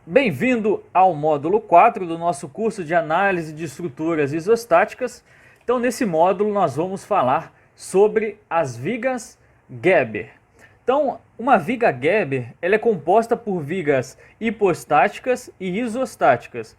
Bem-vindo ao módulo 4 do nosso curso de análise de estruturas isostáticas. Então, nesse módulo, nós vamos falar sobre as vigas Geber. Então, uma viga Geber ela é composta por vigas hipostáticas e isostáticas,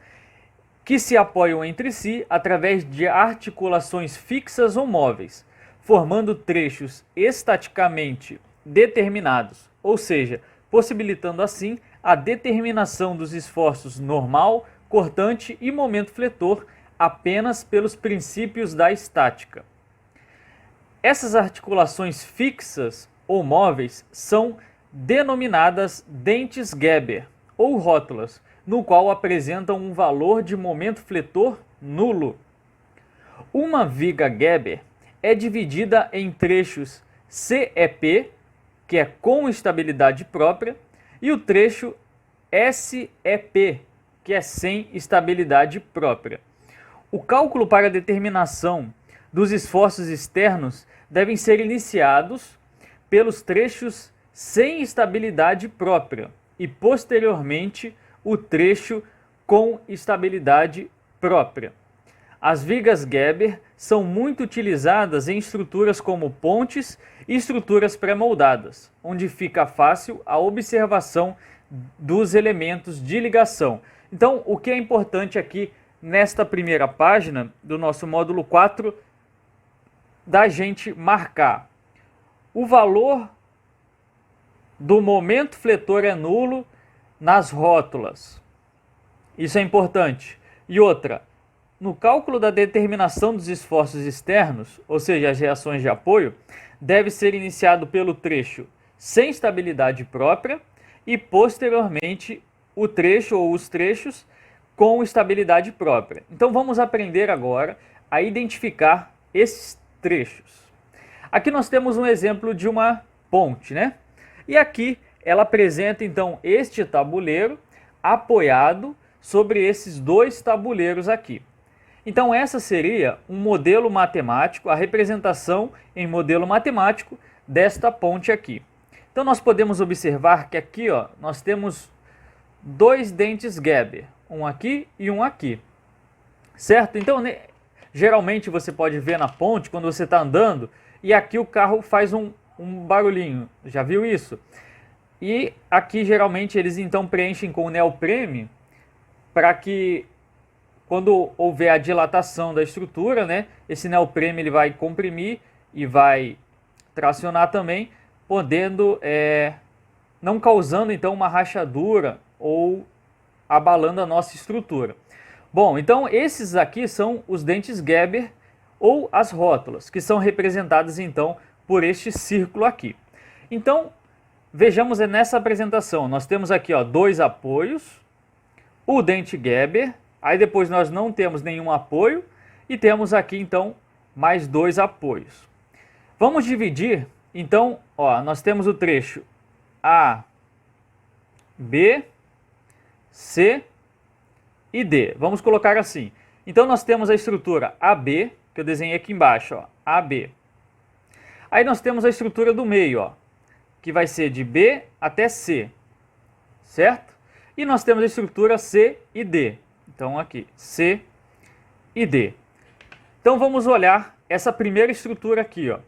que se apoiam entre si através de articulações fixas ou móveis, formando trechos estaticamente determinados, ou seja, possibilitando assim a determinação dos esforços normal, cortante e momento fletor apenas pelos princípios da estática. Essas articulações fixas ou móveis são denominadas dentes Geber ou rótulas, no qual apresentam um valor de momento fletor nulo. Uma viga Geber é dividida em trechos CEP, que é com estabilidade própria, e o trecho SEP, que é sem estabilidade própria. O cálculo para a determinação dos esforços externos devem ser iniciados pelos trechos sem estabilidade própria e, posteriormente, o trecho com estabilidade própria. As vigas Geber são muito utilizadas em estruturas como pontes e estruturas pré-moldadas, onde fica fácil a observação dos elementos de ligação. Então, o que é importante aqui nesta primeira página do nosso módulo 4, da gente marcar o valor do momento fletor é nulo nas rótulas. Isso é importante. E outra, no cálculo da determinação dos esforços externos, ou seja, as reações de apoio, deve ser iniciado pelo trecho sem estabilidade própria e, posteriormente, o trecho ou os trechos com estabilidade própria. Então, vamos aprender agora a identificar esses trechos. Aqui nós temos um exemplo de uma ponte, né? E aqui ela apresenta, então, este tabuleiro apoiado sobre esses dois tabuleiros aqui. Então, essa seria um modelo matemático, a representação em modelo matemático desta ponte aqui. Então, nós podemos observar que aqui, ó, nós temos dois dentes Geber, um aqui e um aqui, certo? Então, geralmente você pode ver na ponte, quando você está andando, e aqui o carro faz um barulhinho, já viu isso? E aqui, geralmente, eles então preenchem com neoprene, para que quando houver a dilatação da estrutura, né, esse neoprene ele vai comprimir e vai tracionar também, podendo, não causando então uma rachadura ou abalando a nossa estrutura. Bom, então esses aqui são os dentes Geber ou as rótulas, que são representadas então por este círculo aqui. Então, vejamos nessa apresentação, nós temos aqui, ó, dois apoios, o dente Geber, aí depois nós não temos nenhum apoio e temos aqui então mais dois apoios. Vamos dividir, então, ó, nós temos o trecho A, B, C e D. Vamos colocar assim. Então nós temos a estrutura AB, que eu desenhei aqui embaixo, ó, AB. Aí nós temos a estrutura do meio, ó, que vai ser de B até C, certo? E nós temos a estrutura C e D. Então aqui, C e D. Então vamos olhar essa primeira estrutura aqui, ó.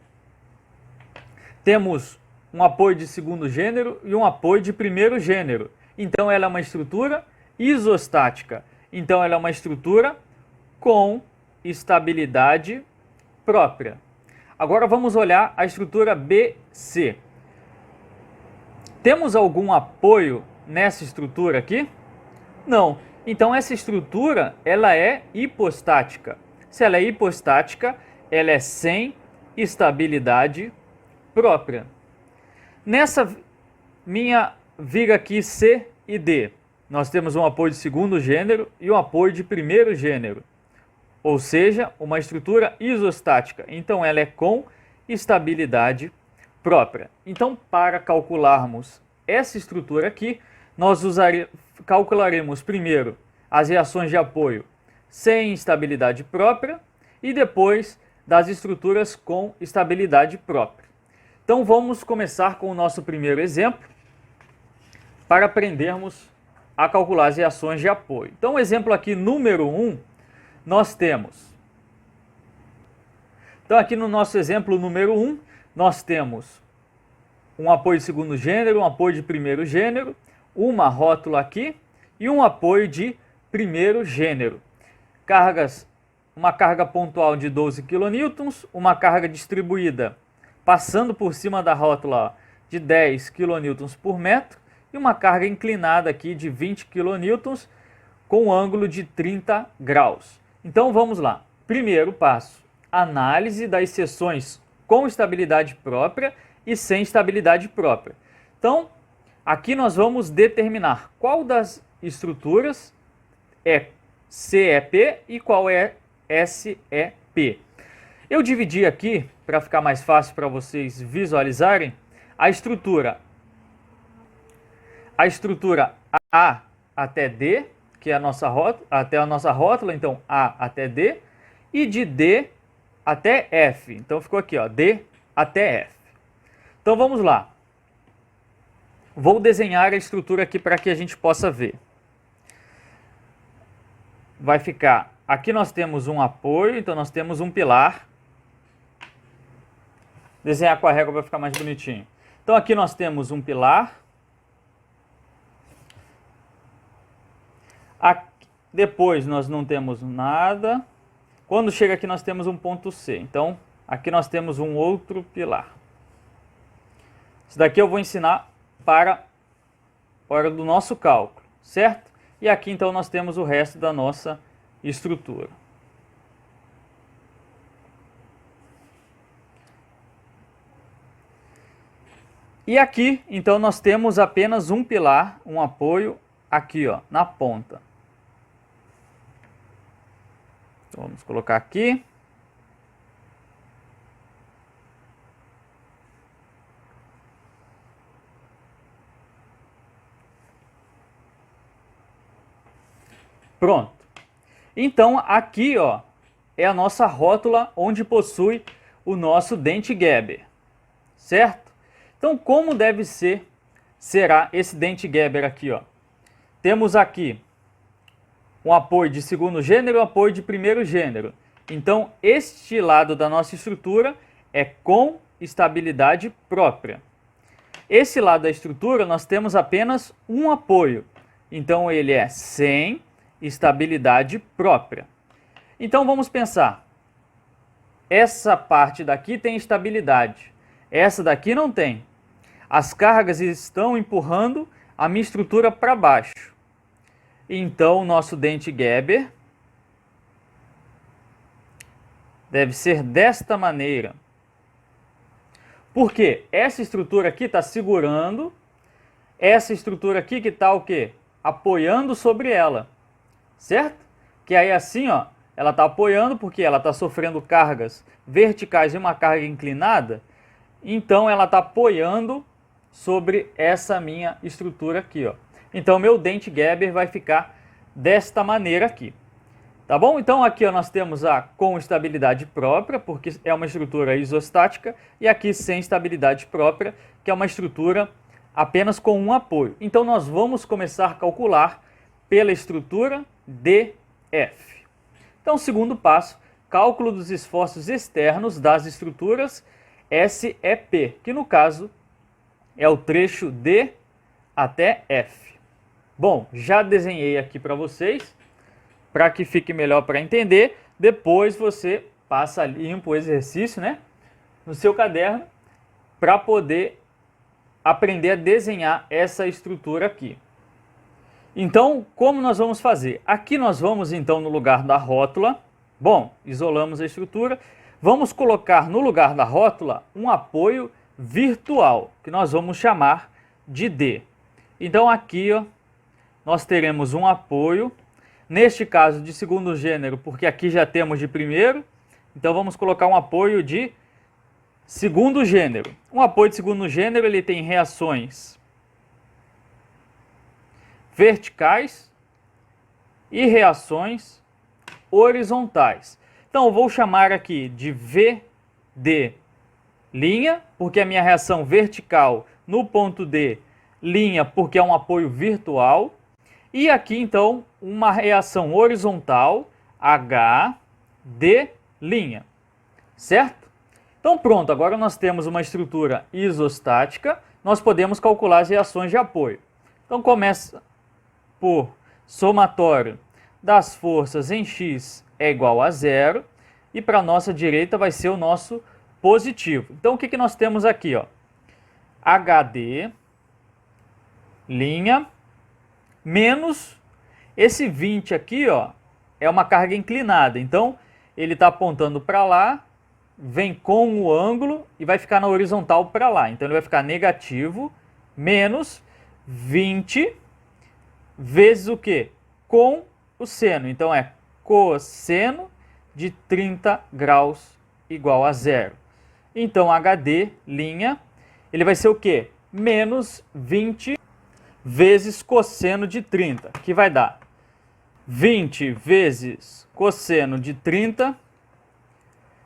Temos um apoio de segundo gênero e um apoio de primeiro gênero. Então ela é uma estrutura isostática. Então ela é uma estrutura com estabilidade própria. Agora vamos olhar a estrutura BC. Temos algum apoio nessa estrutura aqui? Não. Então essa estrutura ela é hipostática. Se ela é hipostática, ela é sem estabilidade própria. Nessa minha viga aqui C e D, nós temos um apoio de segundo gênero e um apoio de primeiro gênero. Ou seja, uma estrutura isostática. Então ela é com estabilidade própria. Então, para calcularmos essa estrutura aqui, nós calcularemos primeiro as reações de apoio sem estabilidade própria e depois das estruturas com estabilidade própria. Então vamos começar com o nosso primeiro exemplo para aprendermos a calcular as reações de apoio. Então, o exemplo aqui número 1, nós temos. Então, aqui no nosso exemplo número 1, nós temos um apoio de segundo gênero, um apoio de primeiro gênero, uma rótula aqui e um apoio de primeiro gênero. Uma carga pontual de 12 kN, uma carga distribuída passando por cima da rótula de 10 kN por metro e uma carga inclinada aqui de 20 kN com um ângulo de 30 graus. Então vamos lá. Primeiro passo, análise das seções com estabilidade própria e sem estabilidade própria. Então, aqui nós vamos determinar qual das estruturas é CEP e qual é SEP. Eu dividi aqui, para ficar mais fácil para vocês visualizarem, a estrutura A até D, que é a nossa rótula, até a nossa rótula, então A até D, e de D até F. Então ficou aqui, ó, D até F. Então vamos lá. Vou desenhar a estrutura aqui para que a gente possa ver. Vai ficar, aqui nós temos um apoio, então nós temos um pilar. Desenhar com a régua para ficar mais bonitinho. Então aqui nós temos um pilar. Aqui, depois nós não temos nada. Quando chega aqui nós temos um ponto C. Então aqui nós temos um outro pilar. Isso daqui eu vou ensinar para a hora do nosso cálculo, certo? E aqui então nós temos o resto da nossa estrutura. E aqui então nós temos apenas um pilar, um apoio aqui, ó, na ponta. Então, vamos colocar aqui. Pronto. Então aqui, ó, é a nossa rótula onde possui o nosso dente Geber, certo? Então como será esse dente Geber aqui, ó? Temos aqui um apoio de segundo gênero e um apoio de primeiro gênero. Então este lado da nossa estrutura é com estabilidade própria. Esse lado da estrutura nós temos apenas um apoio. Então ele é sem estabilidade própria. Então vamos pensar. Essa parte daqui tem estabilidade. Essa daqui não tem. As cargas estão empurrando a minha estrutura para baixo. Então o nosso dente Geber deve ser desta maneira. Porque essa estrutura aqui está segurando, essa estrutura aqui que está o quê? Apoiando sobre ela. Certo? Que aí assim, ó, ela está apoiando porque ela está sofrendo cargas verticais e uma carga inclinada. Então ela está apoiando sobre essa minha estrutura aqui, ó. Então meu dente Geber vai ficar desta maneira aqui. Tá bom? Então aqui, ó, nós temos a com estabilidade própria, porque é uma estrutura isostática, e aqui sem estabilidade própria, que é uma estrutura apenas com um apoio. Então nós vamos começar a calcular pela estrutura DF. Então, segundo passo, cálculo dos esforços externos das estruturas SEP, que no caso é o trecho D até F. Bom, já desenhei aqui para vocês, para que fique melhor para entender. Depois você passa limpo o exercício, né, no seu caderno, para poder aprender a desenhar essa estrutura aqui. Então, como nós vamos fazer? Aqui nós vamos, então, no lugar da rótula. Bom, isolamos a estrutura. Vamos colocar no lugar da rótula um apoio virtual, que nós vamos chamar de D. Então, aqui, ó, nós teremos um apoio, neste caso de segundo gênero, porque aqui já temos de primeiro. Então, vamos colocar um apoio de segundo gênero. Um apoio de segundo gênero, ele tem reações verticais e reações horizontais. Então eu vou chamar aqui de VD linha, porque a minha reação vertical no ponto D, linha porque é um apoio virtual, E aqui, então, uma reação horizontal, HD', certo? Então, pronto, agora nós temos uma estrutura isostática, nós podemos calcular as reações de apoio. Então, começa por somatório das forças em X é igual a zero, e para a nossa direita vai ser o nosso positivo. Então, o que nós temos aqui? Ó? HD', menos esse 20 aqui, ó, é uma carga inclinada. Então, ele está apontando para lá, vem com o ângulo e vai ficar na horizontal para lá. Então, ele vai ficar negativo, menos 20 vezes o quê? Com o seno. Então, é cosseno de 30 graus igual a zero. Então, HD', ele vai ser o quê? Menos 20 vezes cosseno de 30, que vai dar 20 vezes cosseno de 30,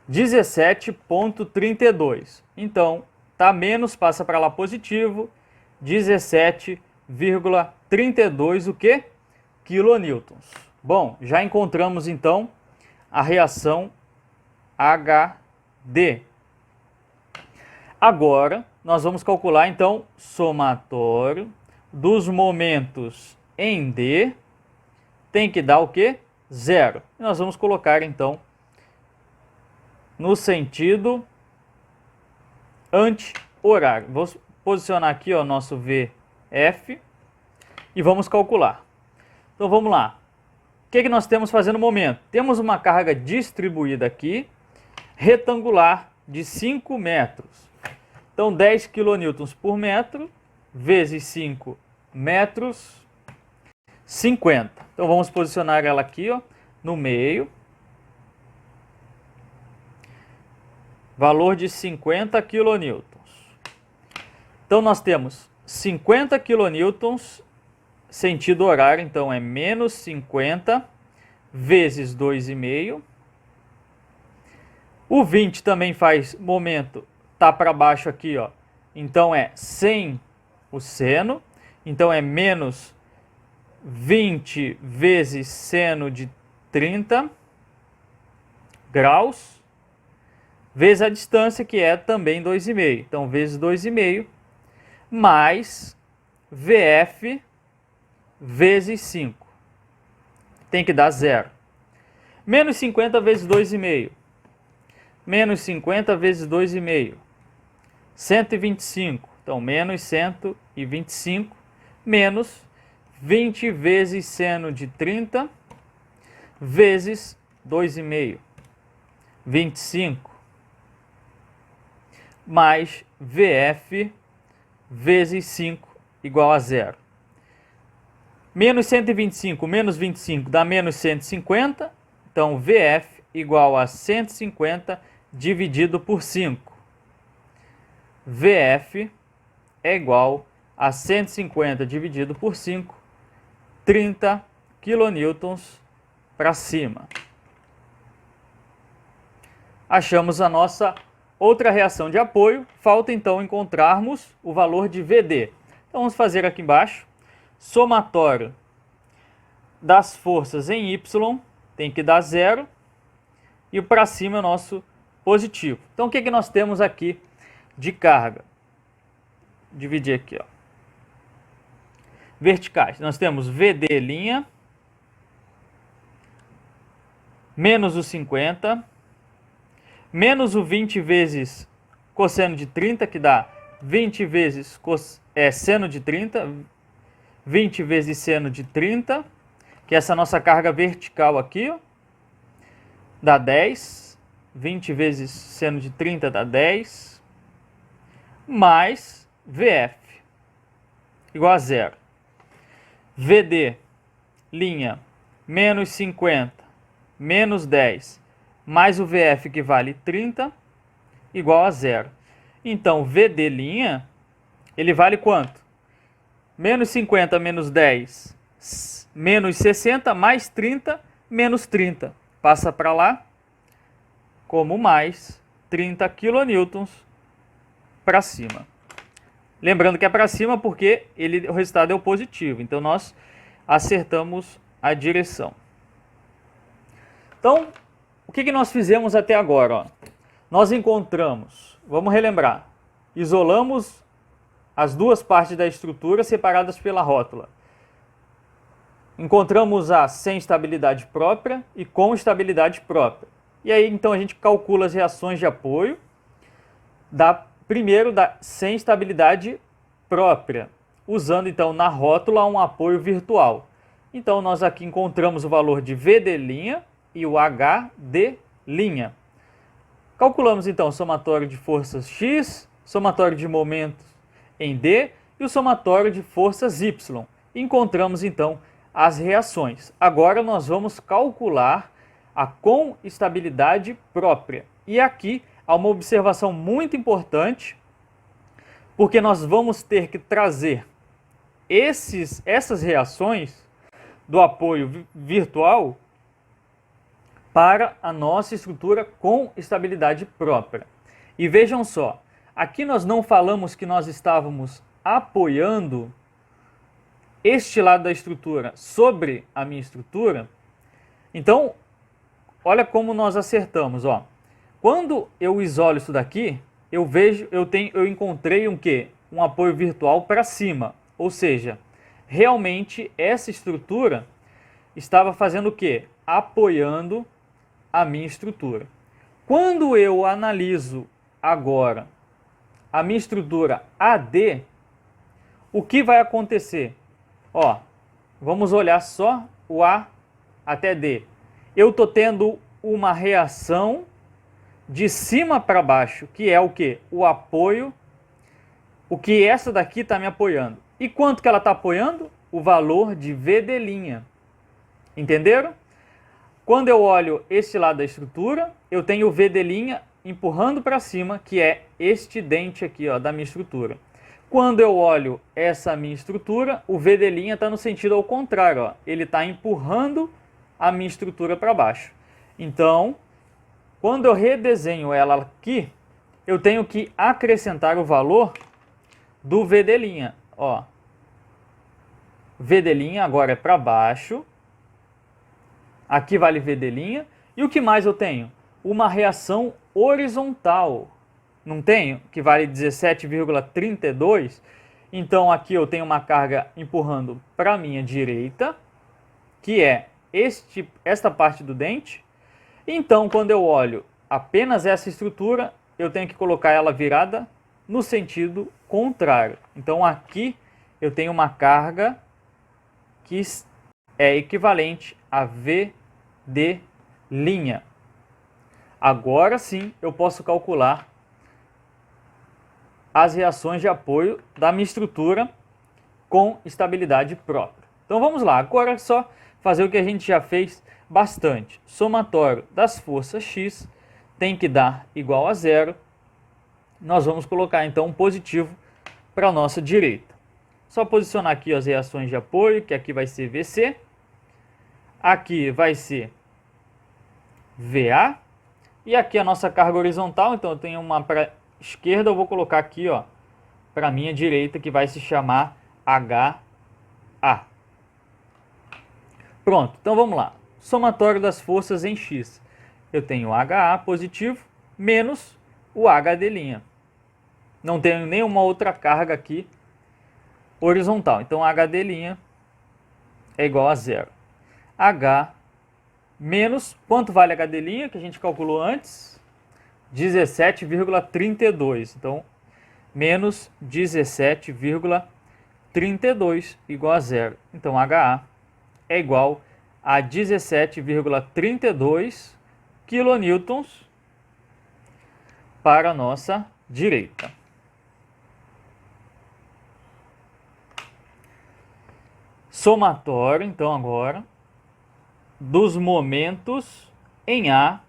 17,32. Então, tá menos, passa para lá positivo, 17,32 o quê? Quilonewtons. Bom, já encontramos então a reação HD. Agora, nós vamos calcular então somatório dos momentos em D, tem que dar o quê? Zero. E nós vamos colocar então no sentido anti-horário. Vou posicionar aqui o nosso VF e vamos calcular. Então vamos lá. O que nós temos fazendo no momento? Temos uma carga distribuída aqui, retangular, de 5 metros. Então 10 kN por metro, vezes 5 metros, 50. Então vamos posicionar ela aqui, ó, no meio. Valor de 50 kN. Então nós temos 50 kN sentido horário, então é menos 50 vezes 2,5. O 20 também faz momento, tá para baixo aqui, ó. Então é sem o seno. Então é menos 20 vezes seno de 30 graus, vezes a distância, que é também 2,5. Então, vezes 2,5, mais VF vezes 5. Tem que dar zero. Menos 50 vezes 2,5. Menos 50 vezes 2,5. 125. Então, menos 125, menos 20 vezes seno de 30, vezes 2,5. 25. Mais VF vezes 5 igual a zero. Menos 125 menos 25 dá menos 150. Então, VF igual a 150 dividido por 5. VF é igual a 150 dividido por 5, 30 quilonewtons para cima. Achamos a nossa outra reação de apoio. Falta então encontrarmos o valor de VD. Então vamos fazer aqui embaixo. Somatório das forças em Y tem que dar zero. E para cima é o nosso positivo. Então o que nós temos aqui de carga? Dividir aqui, ó. Verticais. Nós temos VD', menos o 50, menos o 20 vezes cosseno de 30, que dá 20 vezes seno de 30, 20 vezes seno de 30, que é essa nossa carga vertical aqui, ó, dá 10, 20 vezes seno de 30 dá 10, mais VF, igual a zero. VD', menos 50, menos 10, mais o VF, que vale 30, igual a zero. Então, VD', ele vale quanto? Menos 50 menos 10, menos 60, mais 30, menos 30. Passa para lá, como mais 30 quilonewtons para cima. Lembrando que é para cima porque o resultado é o positivo. Então, nós acertamos a direção. Então, o que nós fizemos até agora? Ó? Nós encontramos, vamos relembrar, isolamos as duas partes da estrutura separadas pela rótula. Encontramos a sem estabilidade própria e com estabilidade própria. E aí, então, a gente calcula as reações de apoio primeiro da sem estabilidade própria, usando, então, na rótula um apoio virtual. Então, nós aqui encontramos o valor de VD' e o HD'. Calculamos, então, o somatório de forças X, somatório de momentos em D e o somatório de forças Y. Encontramos, então, as reações. Agora, nós vamos calcular a com estabilidade própria. E aqui há uma observação muito importante, porque nós vamos ter que trazer essas reações do apoio virtual para a nossa estrutura com estabilidade própria. E vejam só, aqui nós não falamos que nós estávamos apoiando este lado da estrutura sobre a minha estrutura. Então, olha como nós acertamos, ó. Quando eu isolo isso daqui, eu encontrei um apoio virtual para cima, ou seja, realmente essa estrutura estava fazendo o quê? Apoiando a minha estrutura. Quando eu analiso agora a minha estrutura AD, o que vai acontecer? Ó, vamos olhar só o A até D. Eu estou tendo uma reação de cima para baixo, que é o que? O apoio, o que essa daqui está me apoiando. E quanto que ela está apoiando? O valor de VD'. Entenderam? Quando eu olho este lado da estrutura, eu tenho o VD' empurrando para cima, que é este dente aqui, ó, da minha estrutura. Quando eu olho essa minha estrutura, o VD' está no sentido ao contrário, ó. Ele está empurrando a minha estrutura para baixo. Então, quando eu redesenho ela aqui, eu tenho que acrescentar o valor do VD'. Ó, VD' agora é para baixo. Aqui vale VD'. E o que mais eu tenho? Uma reação horizontal. Não tenho? Que vale 17,32. Então aqui eu tenho uma carga empurrando para a minha direita, que é esta parte do dente. Então, quando eu olho apenas essa estrutura, eu tenho que colocar ela virada no sentido contrário. Então, aqui eu tenho uma carga que é equivalente a VD'. Agora sim, eu posso calcular as reações de apoio da minha estrutura com estabilidade própria. Então, vamos lá. Agora é só fazer o que a gente já fez bastante. Somatório das forças X tem que dar igual a zero. Nós vamos colocar então um positivo para a nossa direita. Só posicionar aqui as reações de apoio, que aqui vai ser VC. Aqui vai ser VA. E aqui a nossa carga horizontal. Então eu tenho uma para esquerda, eu vou colocar aqui, ó, para a minha direita, que vai se chamar HA. Pronto, então vamos lá. Somatório das forças em X. Eu tenho HA positivo menos o HD'. Não tenho nenhuma outra carga aqui horizontal. Então, HD' é igual a zero. H menos, quanto vale HD', que a gente calculou antes? 17,32. Então, menos 17,32 igual a zero. Então, HA é igual a 17,32 kN para a nossa direita. Somatório, então, agora, dos momentos em A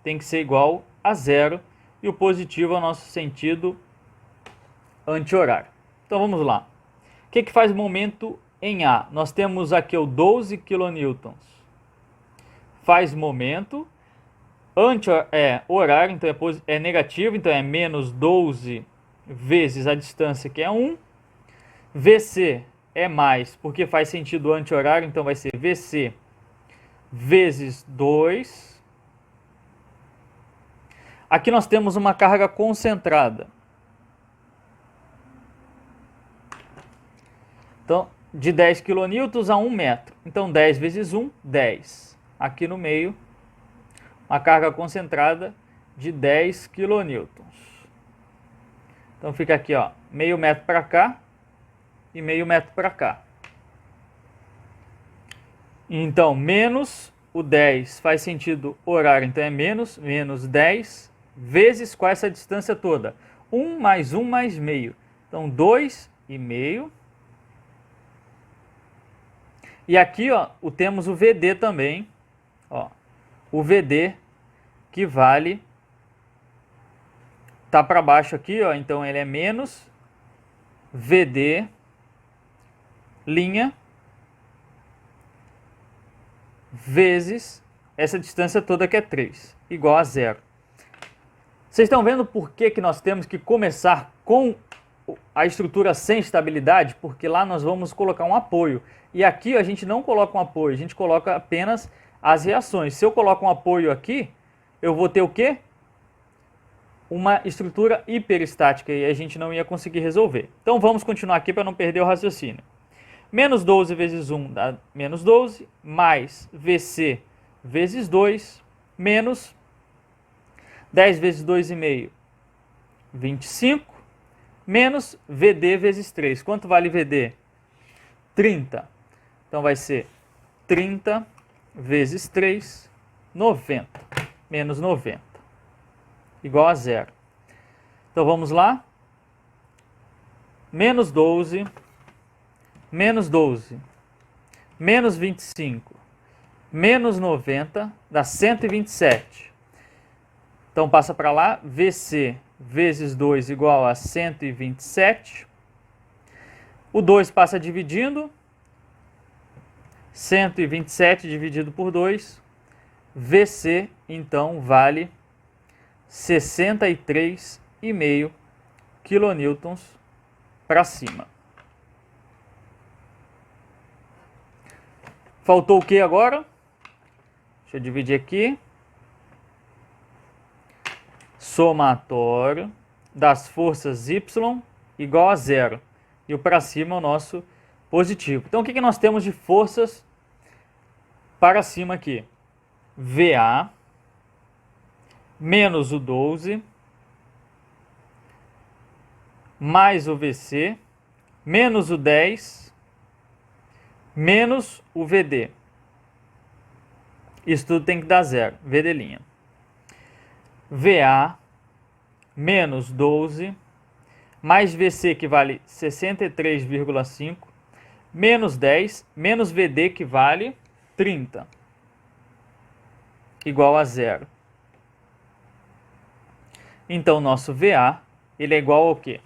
tem que ser igual a zero e o positivo é o nosso sentido anti-horário. Então, vamos lá. O que faz momento em A? Nós temos aqui o 12 kN. Faz momento. Horário, então é negativo, então é menos 12 vezes a distância, que é 1. VC é mais, porque faz sentido anti-horário, então vai ser VC vezes 2. Aqui nós temos uma carga concentrada. Então, de 10 kN a 1 metro. Então, 10 vezes 1, 10. Aqui no meio, uma carga concentrada de 10 kN. Então, fica aqui, ó, meio metro para cá e meio metro para cá. Então, menos o 10 faz sentido horário, então é menos 10, vezes qual é essa distância toda? 1 mais 1 mais meio. Então, 2,5. E aqui, ó, temos o VD também, ó, o VD que vale, tá para baixo aqui, ó, então ele é menos VD linha vezes essa distância toda que é 3, igual a 0. Vocês estão vendo por que nós temos que começar com a estrutura sem estabilidade? Porque lá nós vamos colocar um apoio. E aqui a gente não coloca um apoio, a gente coloca apenas as reações. Se eu coloco um apoio aqui, eu vou ter o quê? Uma estrutura hiperestática e a gente não ia conseguir resolver. Então vamos continuar aqui para não perder o raciocínio. Menos 12 vezes 1 dá menos 12, mais VC vezes 2, menos 10 vezes 2,5, 25, menos VD vezes 3. Quanto vale VD? 30. Então vai ser 30 vezes 3, 90. Menos 90. Igual a 0. Então vamos lá. Menos 12. Menos 12. Menos 25. Menos 90 dá 127. Então passa para lá. VC vezes 2 igual a 127. O 2 passa dividindo. 127 dividido por 2. VC, então, vale 63,5 kN para cima. Faltou o que agora? Deixa eu dividir aqui. Somatório das forças Y igual a 0. E o para cima é o nosso positivo. Então, o que nós temos de forças para cima aqui? VA menos o 12 mais o VC menos o 10 menos o VD. Isso tudo tem que dar 0. VD'. VA menos 12 mais VC que vale 63,5 menos 10 menos VD que vale 30 igual a 0. Então, nosso VA ele é igual ao quê?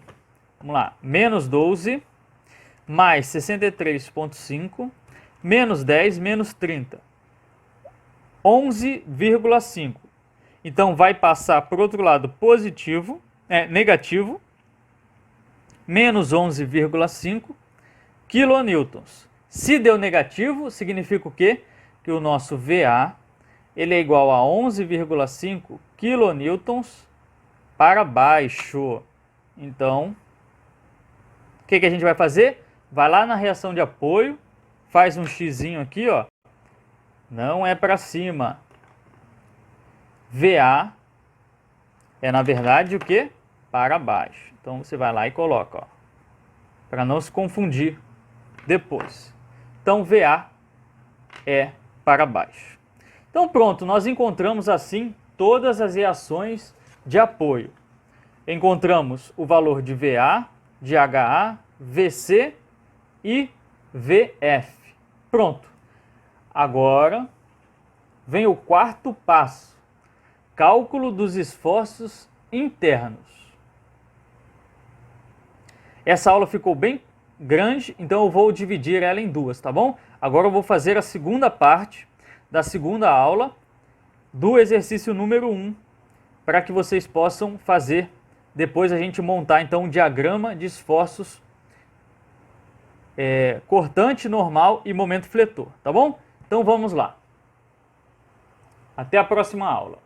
Vamos lá. Menos 12 mais 63,5 menos 10 menos 30. 11,5. Então, vai passar para o outro lado positivo, negativo, menos 11,5 quilonewtons. Se deu negativo, significa o quê? Que o nosso VA ele é igual a 11,5 quilonewtons para baixo. Então, o que a gente vai fazer? Vai lá na reação de apoio, faz um xizinho aqui, ó. Não é para cima. VA é, na verdade, o quê? Para baixo. Então, você vai lá e coloca, ó, para não se confundir depois. Então, VA é para baixo. Então, pronto, nós encontramos assim todas as reações de apoio. Encontramos o valor de VA, de HA, VC e VF. Pronto. Agora vem o quarto passo. Cálculo dos esforços internos. Essa aula ficou bem grande, então eu vou dividir ela em duas, tá bom? Agora eu vou fazer a segunda parte da segunda aula do exercício número 1, para que vocês possam fazer, depois a gente montar então um diagrama de esforços cortante, normal e momento fletor, tá bom? Então vamos lá. Até a próxima aula.